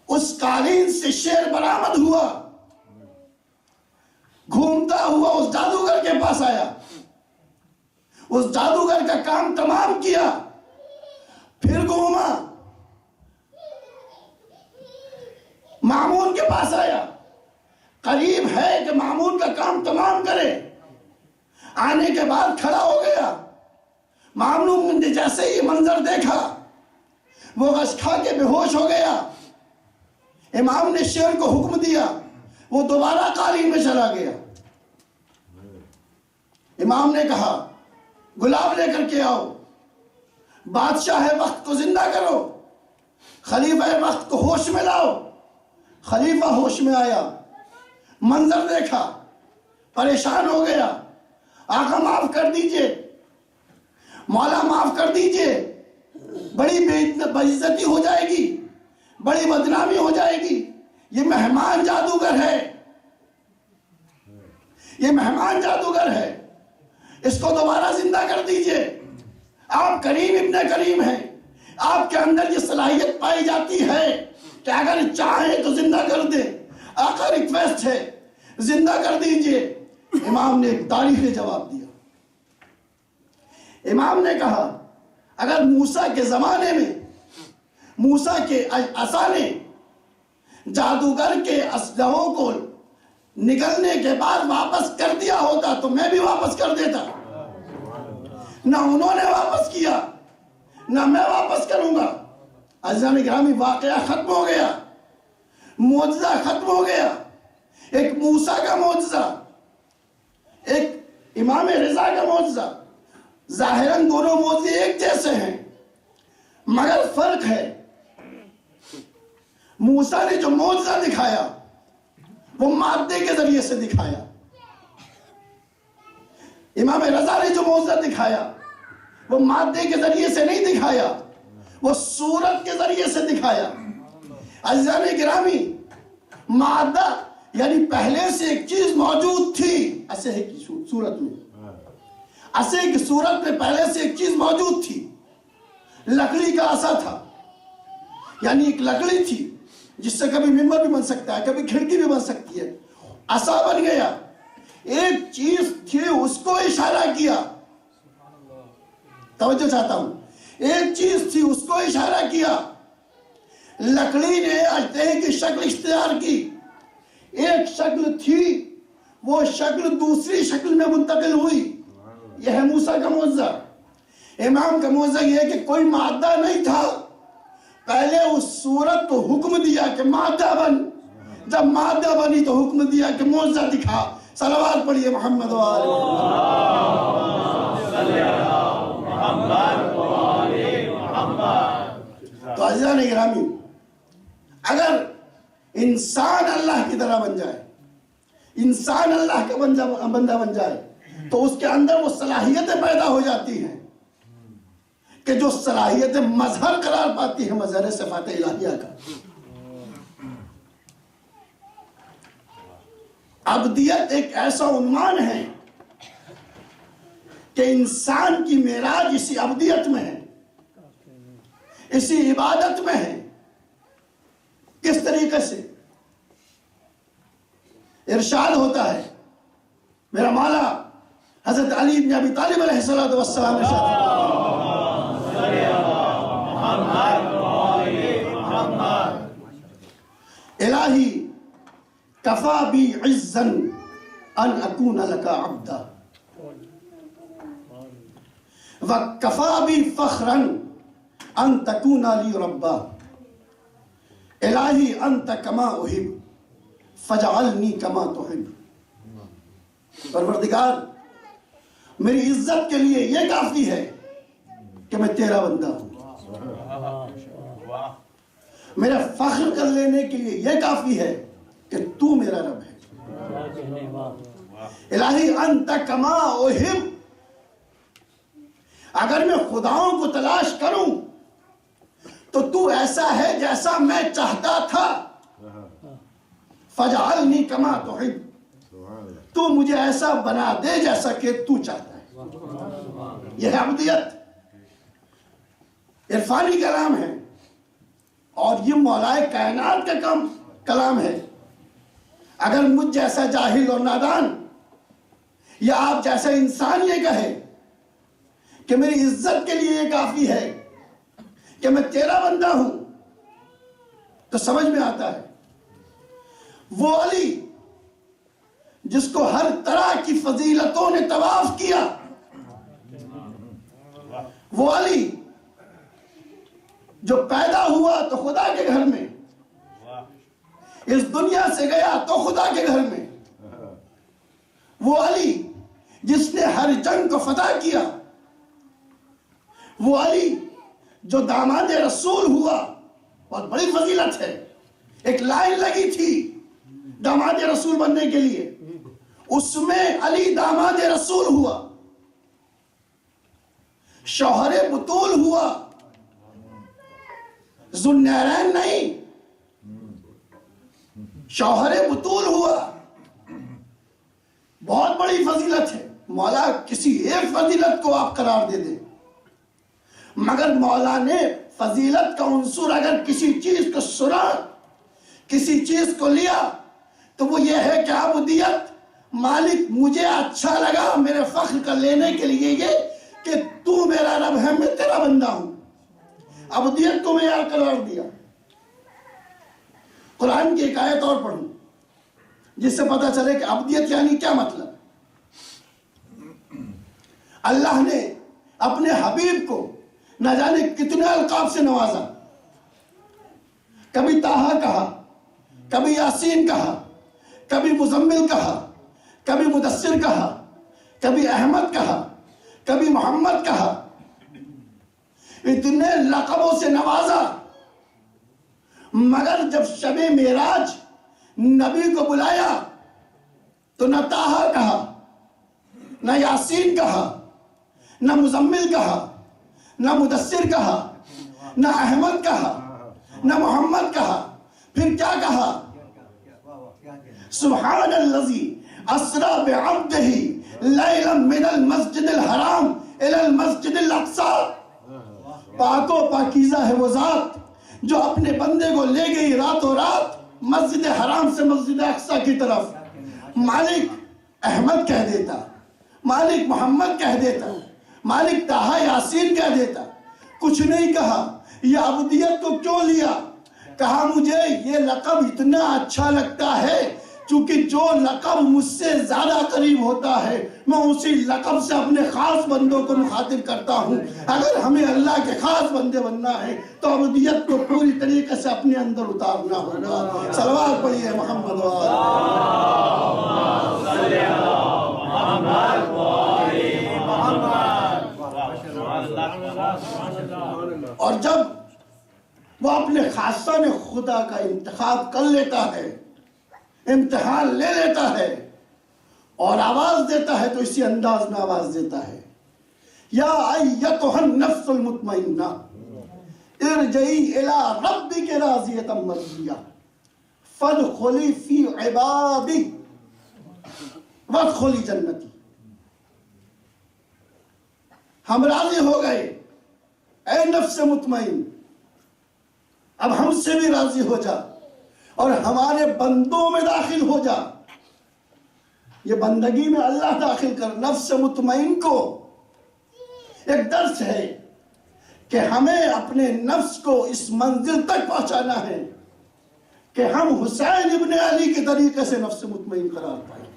اس قالین سے شیر برآمد ہوا، گھومتا ہوا اس جادوگر کے پاس آیا، اس جادوگر کا کام تمام کیا، پھر گھوما، مامون کے پاس آیا، قریب ہے کہ مامون کا کام تمام کرے، آنے کے بعد کھڑا ہو گیا، مامنون نے جیسے یہ منظر دیکھا وہ غش کھا کے بے ہوش ہو گیا. امام نے شیر کو حکم دیا، وہ دوبارہ قالین میں چلا گیا. امام نے کہا گلاب لے کر کے آؤ، بادشاہ وقت کو زندہ کرو، خلیفہ وقت کو ہوش میں لاؤ. خلیفہ ہوش میں آیا، منظر دیکھا، پریشان ہو گیا. آقا معاف کر دیجئے، مولا معاف کر دیجئے، بڑی بے عزتی ہو جائے گی، بڑی بدنامی ہو جائے گی. یہ مہمان جادوگر ہے، یہ مہمان جادوگر ہے، اس کو دوبارہ زندہ کر دیجئے. آپ کریم ابن کریم ہیں، آپ کے اندر یہ صلاحیت پائی جاتی ہے کہ اگر چاہیں تو زندہ کر دیں. آقا ریکویسٹ ہے زندہ کر دیجئے. امام نے ایک تاریخی جواب دیا. امام نے کہا اگر موسیٰ کے زمانے میں موسیٰ کے عصا نے جادوگر کے اسلحوں کو نکلنے کے بعد واپس کر دیا ہوتا تو میں بھی واپس کر دیتا. نہ انہوں نے واپس کیا نہ میں واپس کروں گا. عزیزان گرامی، واقعہ ختم ہو گیا، معجزہ ختم ہو گیا. ایک موسیٰ کا معجزہ، ایک امام رضا کا معجزہ. ظاہراً دونوں معجزے ایک جیسے ہیں مگر فرق ہے. موسیٰ نے جو معجزہ دکھایا وہ مادے کے ذریعے سے دکھایا. امام رضا نے جو معجزہ دکھایا وہ مادے کے ذریعے سے نہیں دکھایا، وہ صورت کے ذریعے سے دکھایا. عزیزان گرامی، مادہ یعنی پہلے سے ایک چیز موجود تھی. ایسے ہے کہ صورت میں ایسے کہ صورت میں پہلے سے ایک چیز موجود تھی. لکڑی کا عصا تھا، یعنی ایک لکڑی تھی جس سے کبھی ممبر بھی بن سکتا ہے، کبھی کھڑکی بھی بن سکتی ہے. عصا بن گیا. ایک چیز تھی اس کو اشارہ کیا. توجہ چاہتا ہوں، ایک چیز تھی اس کو اشارہ کیا. لکڑی نے اجتہی کی شکل اختیار کی. ایک شکل تھی، وہ شکل دوسری شکل میں منتقل ہوئی. یہ ہے موسیٰ کا معجزہ. امام کا معجزہ یہ ہے کہ کوئی مادہ نہیں تھا، پہلے اس صورت کو حکم دیا کہ مادہ بن. جب مادہ بنی تو حکم دیا کہ معجزہ دکھا. صلوات پڑھیے محمد و آل محمد. تو عزیزان گرامی، اگر انسان اللہ کی طرح بن جائے، انسان اللہ کا بندہ بن جائے تو اس کے اندر وہ صلاحیتیں پیدا ہو جاتی ہیں کہ جو صلاحیتیں مظہر قرار پاتی ہیں مظہر صفات الہیہ کا. عبدیت ایک ایسا عنوان ہے کہ انسان کی معراج اسی عبدیت میں ہے، اسی عبادت میں ہے. کس طریقے سے؟ ارشاد ہوتا ہے، میرا مولا حضرت علی بن ابی طالب علیہ السلام ارشاد الہی کفا بی عزا ان اکون لکا عبدا وکفا بی فخرا ان تکون لی ربا. الہی انت کما احب فجعلنی کما تحب. پروردگار، میری عزت کے لیے یہ کافی ہے کہ میں تیرا بندہ ہوں. میرا فخر کر لینے کے لیے یہ کافی ہے کہ تو میرا رب ہے. الہی انت کما احب. اگر میں خداؤں کو تلاش کروں تو تو ایسا ہے جیسا میں چاہتا تھا. فجعلنی کما تحب. تو مجھے ایسا بنا دے جیسا کہ تو چاہتا ہے. یہ ہے عبودیت. عرفانی کلام ہے اور یہ مولائے کائنات کا کلام ہے. اگر مجھ جیسا جاہل اور نادان یا آپ جیسا انسان یہ کہے کہ میری عزت کے لیے یہ کافی ہے کہ میں تیرا بندہ ہوں تو سمجھ میں آتا ہے وہ علی جس کو ہر طرح کی فضیلتوں نے طواف کیا، وہ علی جو پیدا ہوا تو خدا کے گھر میں، اس دنیا سے گیا تو خدا کے گھر میں، وہ علی جس نے ہر جنگ کو فتح کیا، وہ علی جو داماد رسول ہوا، بہت بڑی فضیلت ہے، ایک لائن لگی تھی داماد رسول بننے کے لیے، اس میں علی داماد رسول ہوا، شوہر بطول ہوا، ذوالنورین نہیں، شوہر بطول ہوا۔ بہت بڑی فضیلت ہے، مولا کسی ایک فضیلت کو آپ قرار دے دیں، مگر مولا نے فضیلت کا عنصر اگر کسی چیز کو سنا، کسی چیز کو لیا، تو وہ یہ ہے کہ عبودیت، مالک مجھے اچھا لگا میرے فخر کا لینے کے لیے یہ کہ تو میرا رب ہے، میں تیرا بندہ ہوں، عبودیت کو معیار قرار دیا۔ قرآن کی ایک آیت اور پڑھوں جس سے پتہ چلے کہ عبودیت یعنی کیا مطلب۔ اللہ نے اپنے حبیب کو نہ جانے کتنے القاب سے نوازا، کبھی طٰہٰ کہا، کبھی یاسین کہا، کبھی مزمل کہا، کبھی مدثر کہا، کبھی احمد کہا، کبھی محمد کہا، اتنے لقبوں سے نوازا، مگر جب شب معراج نبی کو بلایا تو نہ طٰہٰ کہا، نہ یاسین کہا، نہ مزمل کہا، نہ مدثر کہا، نہ احمد کہا، نہ محمد کہا، پھر کیا کہا؟ سبحان الذی اسریٰ بعبدہ لیلا من المسجد الحرام الی المسجد الاقصی۔ پاک و پاکیزہ ہے وہ ذات جو اپنے بندے کو لے گئی راتوں رات مسجد حرام سے مسجد اقصی کی طرف۔ مالک احمد کہہ دیتا، مالک محمد کہہ دیتا، مالک طٰہٰ یاسین کہہ دیتا، کچھ نہیں کہا۔ یہ عبودیت کو کیوں لیا؟ کہا مجھے یہ لقب اتنا اچھا لگتا ہے چونکہ جو لقب مجھ سے زیادہ قریب ہوتا ہے میں اسی لقب سے اپنے خاص بندوں کو مخاطب کرتا ہوں۔ اگر ہمیں اللہ کے خاص بندے بننا ہے تو عبودیت کو پوری طریقے سے اپنے اندر اتارنا ہوگا۔ صلوات پڑھیے محمد اور جب وہ اپنے خاصان خدا کا انتخاب کر لیتا ہے، امتحان لے لیتا ہے اور آواز دیتا ہے تو اسی انداز میں آواز دیتا ہے، یا ایتھا النفس المطمئنہ ارجعی الی ربک راضیۃ مرضیہ فادخلی فی عبادی وادخلی جنتی۔ ہم راضی ہو گئے، اے نفس مطمئن اب ہم سے بھی راضی ہو جا اور ہمارے بندوں میں داخل ہو جا۔ یہ بندگی میں اللہ داخل کر۔ نفس مطمئن کو ایک درس ہے کہ ہمیں اپنے نفس کو اس منزل تک پہنچانا ہے کہ ہم حسین ابن علی کے طریقے سے نفس مطمئن قرار پائیں۔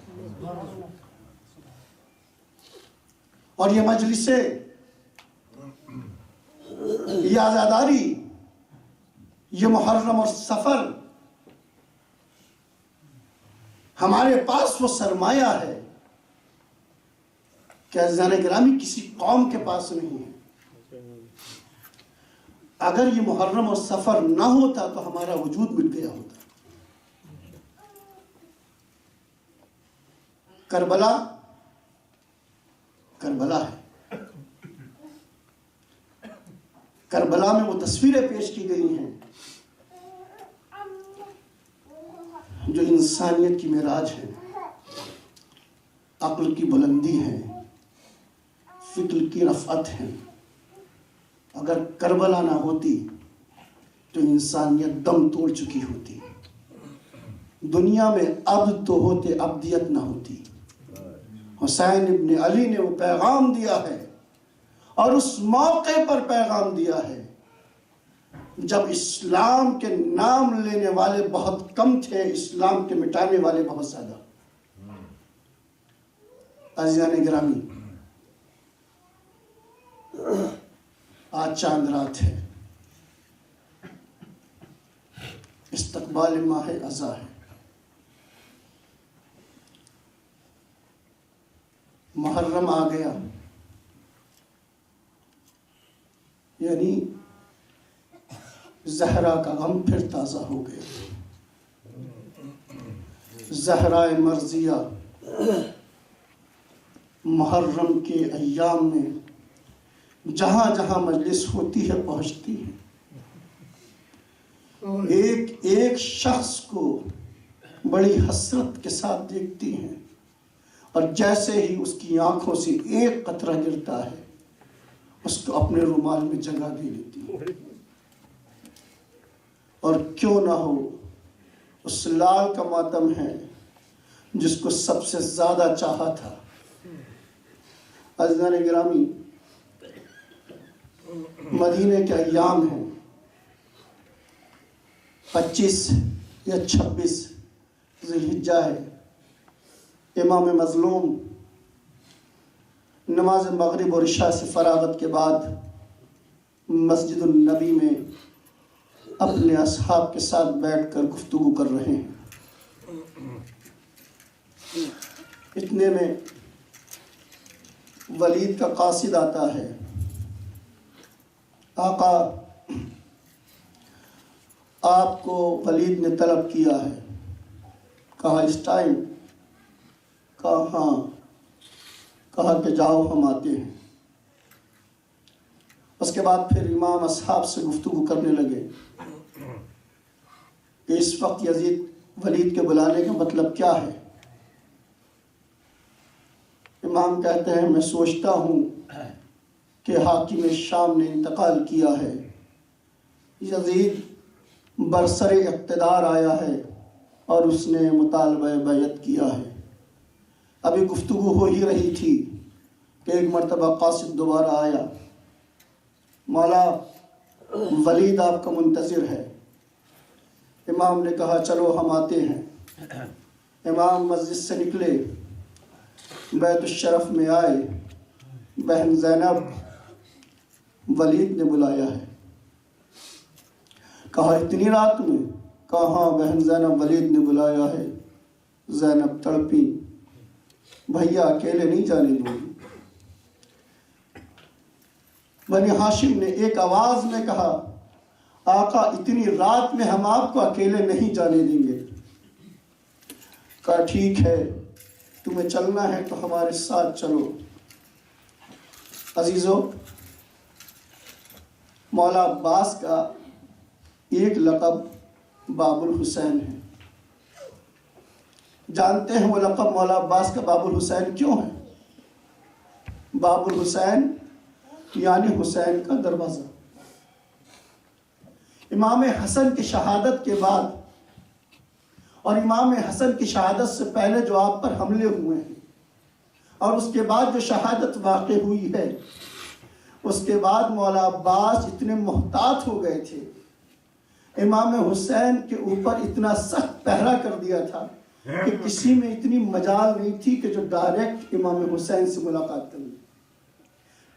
اور یہ مجلسیں، یہ عزاداری، یہ محرم اور سفر ہمارے پاس وہ سرمایہ ہے کہ عزیزان گرامی کسی قوم کے پاس نہیں ہے۔ اگر یہ محرم اور سفر نہ ہوتا تو ہمارا وجود مٹ گیا ہوتا۔ کربلا کربلا ہے، کربلا میں وہ تصویریں پیش کی گئی ہیں جو انسانیت کی معراج ہے، عقل کی بلندی ہے، فکر کی رفعت ہے۔ اگر کربلا نہ ہوتی تو انسانیت دم توڑ چکی ہوتی، دنیا میں عبد تو ہوتے، عبدیت نہ ہوتی۔ حسین ابن علی نے وہ پیغام دیا ہے اور اس موقع پر پیغام دیا ہے جب اسلام کے نام لینے والے بہت کم تھے، اسلام کے مٹانے والے بہت زیادہ۔ عزیزان گرامی، آج چاند رات ہے، استقبال ماہ اذا ہے، محرم آ گیا، یعنی زہرا کا غم پھر تازہ ہو گیا۔ زہرائے مرضیہ محرم کے ایام میں جہاں جہاں مجلس ہوتی ہے پہنچتی ہے، ایک ایک شخص کو بڑی حسرت کے ساتھ دیکھتی ہیں، اور جیسے ہی اس کی آنکھوں سے ایک قطرہ گرتا ہے اس کو اپنے رومال میں جگہ دے لیتی ہے۔ اور کیوں نہ ہو اس لال کا ماتم ہے جس کو سب سے زیادہ چاہا تھا۔ عزیزان گرامی، مدینے کے ایام ہیں، 25 یا 26 ذی الحجہ ہے۔ امام مظلوم نماز مغرب اور عشاء سے فراغت کے بعد مسجد النبی میں اپنے اصحاب کے ساتھ بیٹھ کر گفتگو کر رہے ہیں۔ اتنے میں ولید کا قاصد آتا ہے، آقا آپ کو ولید نے طلب کیا ہے۔ کہا اس ٹائم؟ کہا ہاں۔ کہا کہ جاؤ ہم آتے ہیں۔ اس کے بعد پھر امام اصحاب سے گفتگو کرنے لگے کہ اس وقت یزید ولید کے بلانے کا مطلب کیا ہے۔ امام کہتے ہیں میں سوچتا ہوں کہ حاکم شام نے انتقال کیا ہے، یزید برسر اقتدار آیا ہے اور اس نے مطالبہ بیعت کیا ہے۔ ابھی گفتگو ہو ہی رہی تھی کہ ایک مرتبہ قاصد دوبارہ آیا، مولا ولید آپ کا منتظر ہے۔ امام نے کہا چلو ہم آتے ہیں۔ امام مسجد سے نکلے، بیت الشرف میں آئے، بہن زینب ولید نے بلایا ہے۔ کہا اتنی رات میں؟ کہا ہاں بہن زینب ولید نے بلایا ہے۔ زینب تڑپی، بھیا اکیلے نہیں جانے دوں گی۔ بنی ہاشم نے ایک آواز میں کہا آقا اتنی رات میں ہم آپ کو اکیلے نہیں جانے دیں گے۔ کہا ٹھیک ہے، تمہیں چلنا ہے تو ہمارے ساتھ چلو۔ عزیزو، مولا عباس کا ایک لقب باب الحسین ہے۔ جانتے ہیں وہ لقب مولا عباس کا باب الحسین کیوں ہے؟ باب الحسین یعنی حسین کا دروازہ۔ امام حسن کی شہادت کے بعد اور امام حسن کی شہادت سے پہلے جو آپ پر حملے ہوئے ہیں اور اس کے بعد جو شہادت واقع ہوئی ہے، اس کے بعد مولا عباس اتنے محتاط ہو گئے تھے، امام حسین کے اوپر اتنا سخت پہرا کر دیا تھا کہ کسی میں اتنی مجال نہیں تھی کہ جو ڈائریکٹ امام حسین سے ملاقات کرے۔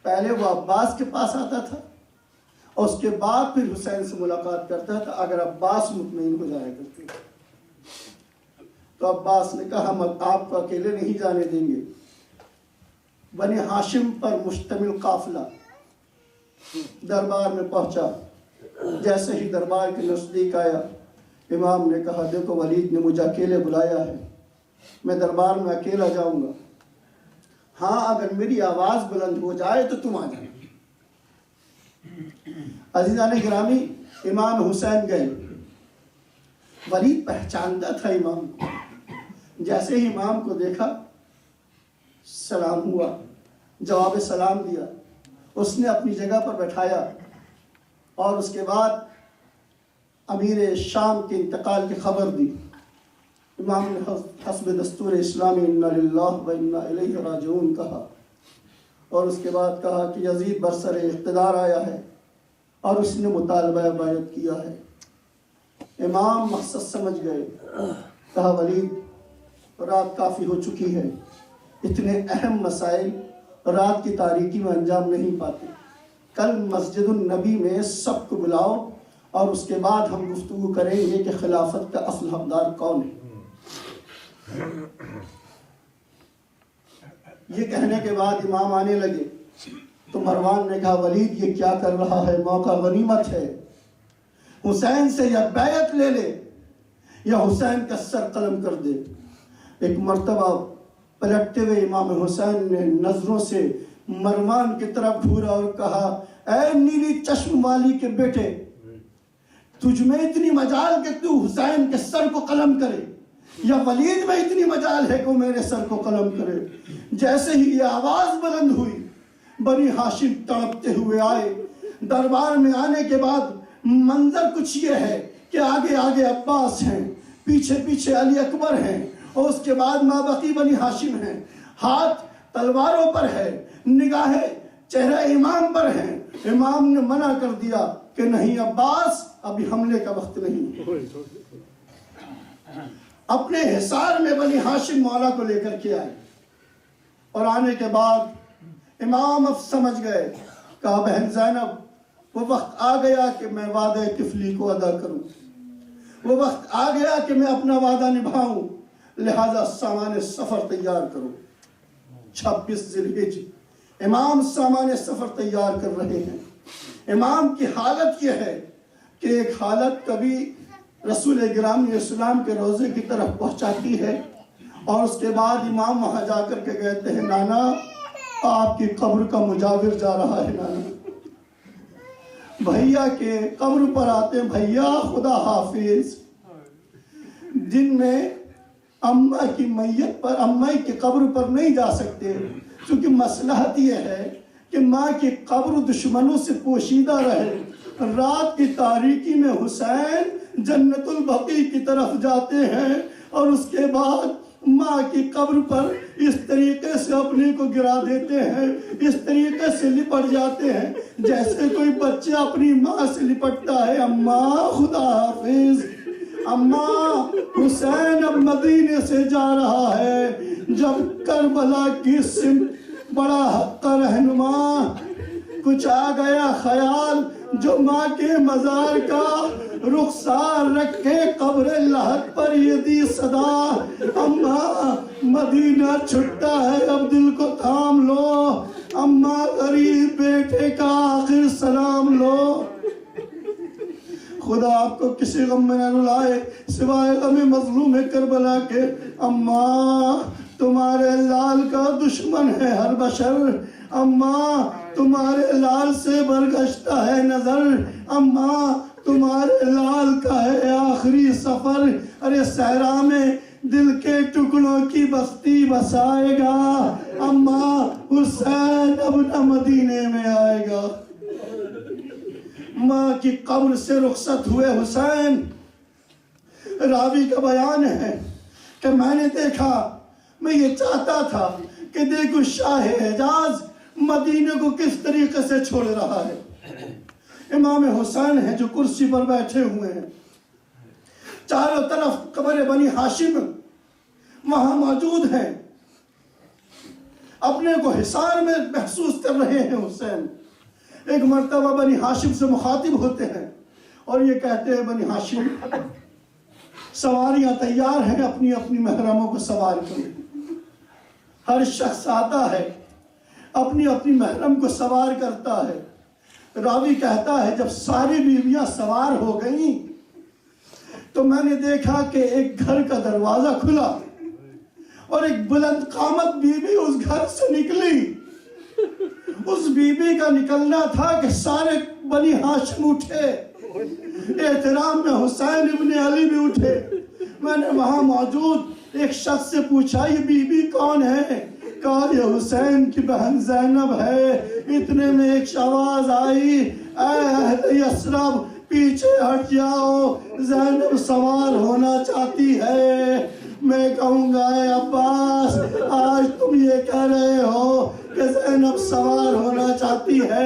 پہلے وہ عباس کے پاس آتا تھا اور اس کے بعد پھر حسین سے ملاقات کرتا تھا اگر عباس مطمئن ہو جایا کرتے۔ تو عباس نے کہا ہم آپ کو اکیلے نہیں جانے دیں گے۔ بنی ہاشم پر مشتمل قافلہ دربار میں پہنچا۔ جیسے ہی دربار کے نزدیک آیا، امام نے کہا دیکھو ولید نے مجھے اکیلے بلایا ہے، میں دربار میں اکیلا جاؤں گا، ہاں اگر میری آواز بلند ہو جائے تو تم آ جانا۔ عزیزان گرامی، امام حسین گئے۔ ولید پہچانتا تھا امام کو، جیسے ہی امام کو دیکھا سلام ہوا، جواب سلام دیا، اس نے اپنی جگہ پر بٹھایا اور اس کے بعد امیر شام کے انتقال کی خبر دی۔ امام نے حسب دستور اسلامی انا للہ و انا الیہ راجعون کہا، اور اس کے بعد کہا کہ یزید برسر اقتدار آیا ہے اور اس نے مطالبہ بیعت کیا ہے۔ امام مقصد سمجھ گئے، کہا ولید رات کافی ہو چکی ہے، اتنے اہم مسائل رات کی تاریکی میں انجام نہیں پاتے، کل مسجد النبی میں سب کو بلاؤ اور اس کے بعد ہم گفتگو کریں گے کہ خلافت کا اصل حقدار کون ہے۔ یہ کہنے کے بعد امام آنے لگے تو مروان نے کہا ولید یہ کیا کر رہا ہے، موقع غنیمت ہے، حسین سے یا بیعت لے لے یا حسین کا سر قلم کر دے۔ ایک مرتبہ پلٹتے ہوئے امام حسین نے نظروں سے مروان کی طرف گھورا اور کہا اے نیلی چشم والی کے بیٹے، تجھ میں اتنی مجال کہ تو حسین کے سر کو قلم کرے یا ولید میں اتنی مجال ہے کہ وہ میرے سر کو قلم کرے۔ جیسے ہی یہ آواز بلند ہوئی بنی ہاشم تڑپتے ہوئے آئے۔ دربار میں آنے کے بعد منظر کچھ یہ ہے کہ آگے آگے عباس ہیں، پیچھے پیچھے علی اکبر ہیں اور اس کے بعد مابقی بنی ہاشم ہیں۔ ہاتھ تلواروں پر ہے، نگاہیں چہرہ امام پر ہیں۔ امام نے منع کر دیا کہ نہیں عباس، ابھی حملے کا وقت نہیں۔ اپنے حصار میں بنی ہاشم مولا کو لے کر کے آئے اور آنے کے بعد امام اب سمجھ گئے، کہا بہن زینب وہ وقت آ گیا کہ میں وعدہ طفلی کو ادا کروں، وہ وقت آ گیا کہ میں اپنا وعدہ نبھاؤں، لہذا سامان سفر تیار کرو۔ 26 ذی الحجہ امام سامان سفر تیار کر رہے ہیں۔ امام کی حالت یہ ہے کہ ایک حالت کبھی رسول گرامی اسلام کے روضے کی طرف پہنچاتی ہے اور اس کے بعد امام وہاں جا کر کے کہتے ہیں نانا آپ کی قبر کا مجاور جا رہا ہے، نانا بھیا کے قبر پر آتے ہیں، بھیا خدا حافظ۔ دن میں اماں کی میت پر، اماں کی قبر پر نہیں جا سکتے کیونکہ مصلحت یہ ہے کہ ماں کی قبر دشمنوں سے پوشیدہ رہے۔ رات کی تاریکی میں حسین جنت البقیع کی طرف جاتے ہیں اور اس کے بعد ماں کی قبر پر اس طریقے سے اپنے کو گرا دیتے ہیں، اس طریقے سے لپٹ جاتے ہیں جیسے کوئی بچہ اپنی ماں سے لپٹتا ہے۔ اماں خدا حافظ، اماں حسین اب مدینے سے جا رہا ہے۔ جب کربلا کی سمت بڑا حق کا رہنما، کچھ آ گیا خیال جو ماں کے مزار کا رخسار رکھے قبر لحد پر یہ دی صدا، اماں مدینہ چھٹا ہے اب دل کو تھام لو، اماں غریب بیٹے کا آخر سلام لو۔ خدا آپ کو کسی غم میں نہ رلائے سوائے غم مظلوم کربلا کے۔ اماں تمہارے لال کا دشمن ہے ہر بشر، اماں تمہارے لال سے برگشتہ ہے نظر، اماں تمہارے لال کا ہے آخری سفر۔ ارے صحرا میں دل کے ٹکڑوں کی بستی بسائے گا، اماں حسین اب نہ مدینے میں آئے گا۔ ماں کی قبر سے رخصت ہوئے حسین۔ راوی کا بیان ہے کہ میں نے دیکھا، میں یہ چاہتا تھا کہ دیکھو شاہ حجاز مدینے کو کس طریقے سے چھوڑ رہا ہے۔ امام حسین ہیں جو کرسی پر بیٹھے ہوئے ہیں، چاروں طرف قبر بنی ہاشم وہاں موجود ہیں، اپنے کو حصار میں محسوس کر رہے ہیں حسین۔ ایک مرتبہ بنی ہاشم سے مخاطب ہوتے ہیں اور یہ کہتے ہیں بنی ہاشم سواریاں تیار ہیں، اپنی اپنی محرموں کو سوار کریں۔ ہر شخص آتا ہے اپنی اپنی محرم کو سوار کرتا ہے۔ راوی کہتا ہے جب ساری بیویاں سوار ہو گئیں تو میں نے دیکھا کہ ایک گھر کا دروازہ کھلا اور ایک بلند قامت بی بی اس گھر سے نکلی۔ اس بی بی کا نکلنا تھا کہ سارے بنی ہاشم اٹھے، احترام میں حسین ابن علی بھی اٹھے۔ میں نے وہاں موجود ایک شخص سے پوچھا یہ بی بی کون ہے؟ کہا یہ حسین کی بہن زینب ہے۔ اتنے میں ایک آواز آئی، اے اہل یثرب پیچھے ہٹ جاؤ، زینب سوار ہونا چاہتی ہے۔ میں کہوں گا اے عباس آج تم یہ کہہ رہے ہو کہ زینب سوار ہونا چاہتی ہے،